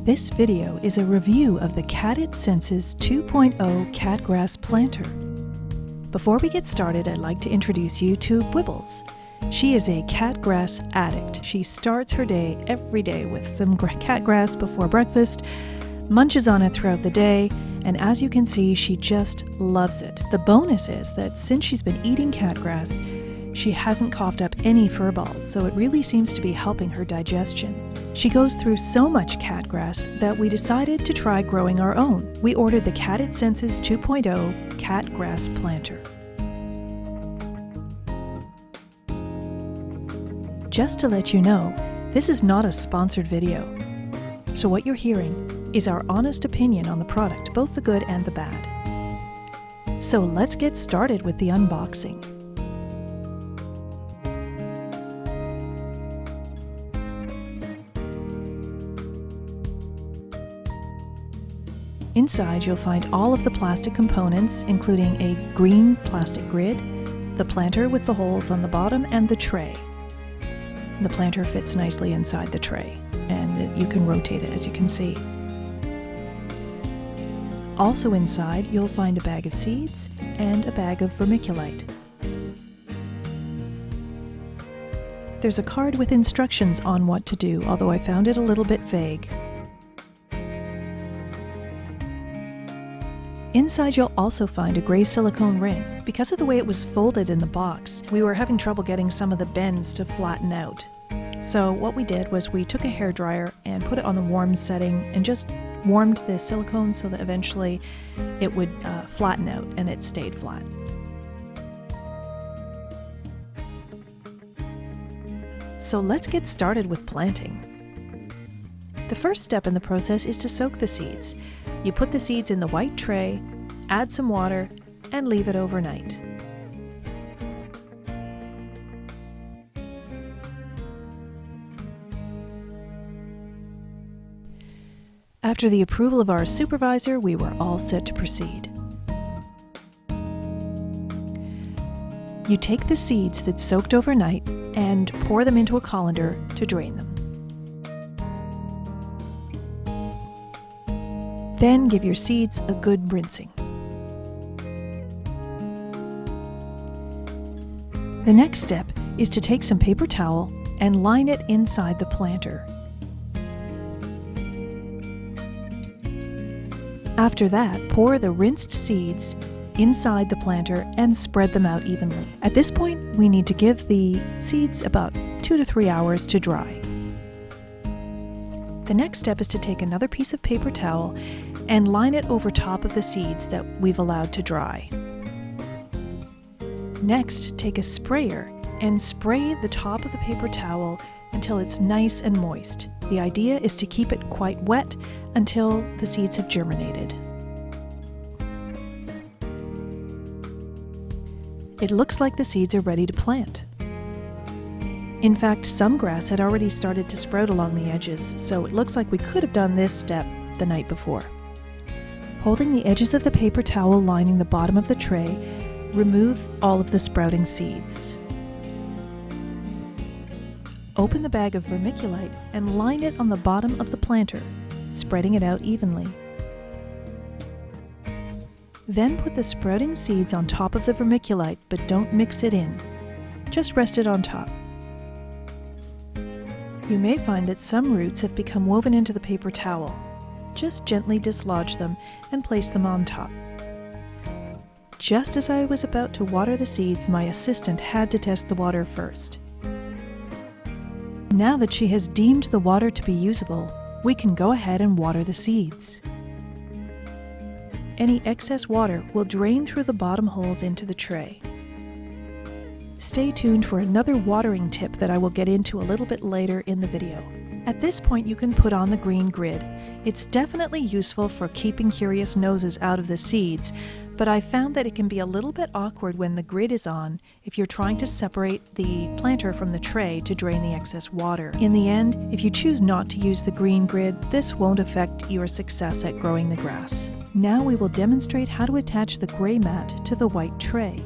This video is a review of the CatIt Senses 2.0 catgrass planter. Before we get started, I'd like to introduce you to Bwibbles. She is a catgrass addict. She starts her day every day with some catgrass before breakfast, munches on it throughout the day, and as you can see, she just loves it. The bonus is that since she's been eating catgrass, she hasn't coughed up any fur balls, so it really seems to be helping her digestion. She goes through so much catgrass that we decided to try growing our own. We ordered the CatIt Senses 2.0 catgrass planter. Just to let you know, this is not a sponsored video. So what you're hearing is our honest opinion on the product, both the good and the bad. So let's get started with the unboxing. Inside, you'll find all of the plastic components, including a green plastic grid, the planter with the holes on the bottom, and the tray. The planter fits nicely inside the tray, and you can rotate it, as you can see. Also inside, you'll find a bag of seeds and a bag of vermiculite. There's a card with instructions on what to do, although I found it a little bit vague. Inside, you'll also find a gray silicone ring. Because of the way it was folded in the box, we were having trouble getting some of the bends to flatten out. So what we did was we took a hairdryer and put it on the warm setting and just warmed the silicone so that eventually it would flatten out, and it stayed flat. So let's get started with planting. The first step in the process is to soak the seeds. You put the seeds in the white tray, add some water, and leave it overnight. After the approval of our supervisor, we were all set to proceed. You take the seeds that soaked overnight and pour them into a colander to drain them. Then give your seeds a good rinsing. The next step is to take some paper towel and line it inside the planter. After that, pour the rinsed seeds inside the planter and spread them out evenly. At this point, we need to give the seeds about 2 to 3 hours to dry. The next step is to take another piece of paper towel and line it over top of the seeds that we've allowed to dry. Next, take a sprayer and spray the top of the paper towel until it's nice and moist. The idea is to keep it quite wet until the seeds have germinated. It looks like the seeds are ready to plant. In fact, some grass had already started to sprout along the edges, so it looks like we could have done this step the night before. Holding the edges of the paper towel lining the bottom of the tray, remove all of the sprouting seeds. Open the bag of vermiculite and line it on the bottom of the planter, spreading it out evenly. Then put the sprouting seeds on top of the vermiculite, but don't mix it in. Just rest it on top. You may find that some roots have become woven into the paper towel. Just gently dislodge them and place them on top. Just as I was about to water the seeds, my assistant had to test the water first. Now that she has deemed the water to be usable, we can go ahead and water the seeds. Any excess water will drain through the bottom holes into the tray. Stay tuned for another watering tip that I will get into a little bit later in the video. At this point, you can put on the green grid. It's definitely useful for keeping curious noses out of the seeds, but I found that it can be a little bit awkward when the grid is on if you're trying to separate the planter from the tray to drain the excess water. In the end, if you choose not to use the green grid, this won't affect your success at growing the grass. Now we will demonstrate how to attach the gray mat to the white tray.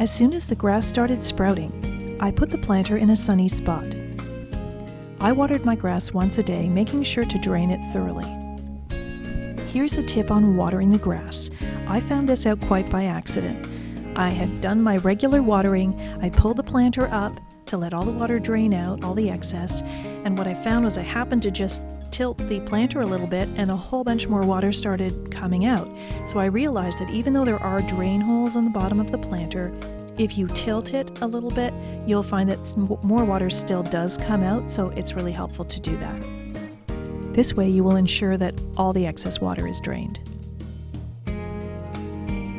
As soon as the grass started sprouting, I put the planter in a sunny spot. I watered my grass once a day, making sure to drain it thoroughly. Here's a tip on watering the grass. I found this out quite by accident. I had done my regular watering. I pulled the planter up to let all the water drain out, all the excess, and what I found was I happened to just tilt the planter a little bit and a whole bunch more water started coming out. So I realized that even though there are drain holes on the bottom of the planter, if you tilt it a little bit, you'll find that more water still does come out, so it's really helpful to do that. This way you will ensure that all the excess water is drained.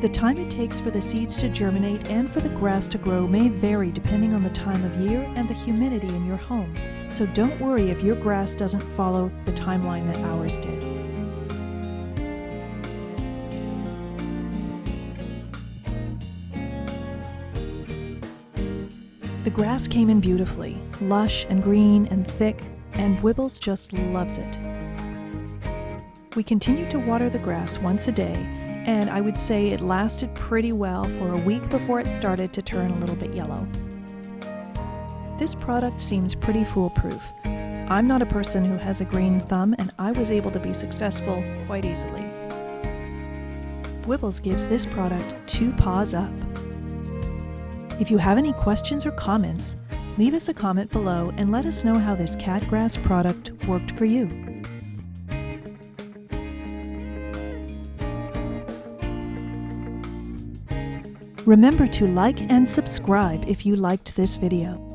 The time it takes for the seeds to germinate and for the grass to grow may vary depending on the time of year and the humidity in your home, so don't worry if your grass doesn't follow the timeline that ours did. The grass came in beautifully, lush and green and thick, and Bwibbles just loves it. We continued to water the grass once a day, and I would say it lasted pretty well for a week before it started to turn a little bit yellow. This product seems pretty foolproof. I'm not a person who has a green thumb, and I was able to be successful quite easily. Bwibbles gives this product 2 paws up. If you have any questions or comments, leave us a comment below and let us know how this catgrass product worked for you. Remember to like and subscribe if you liked this video.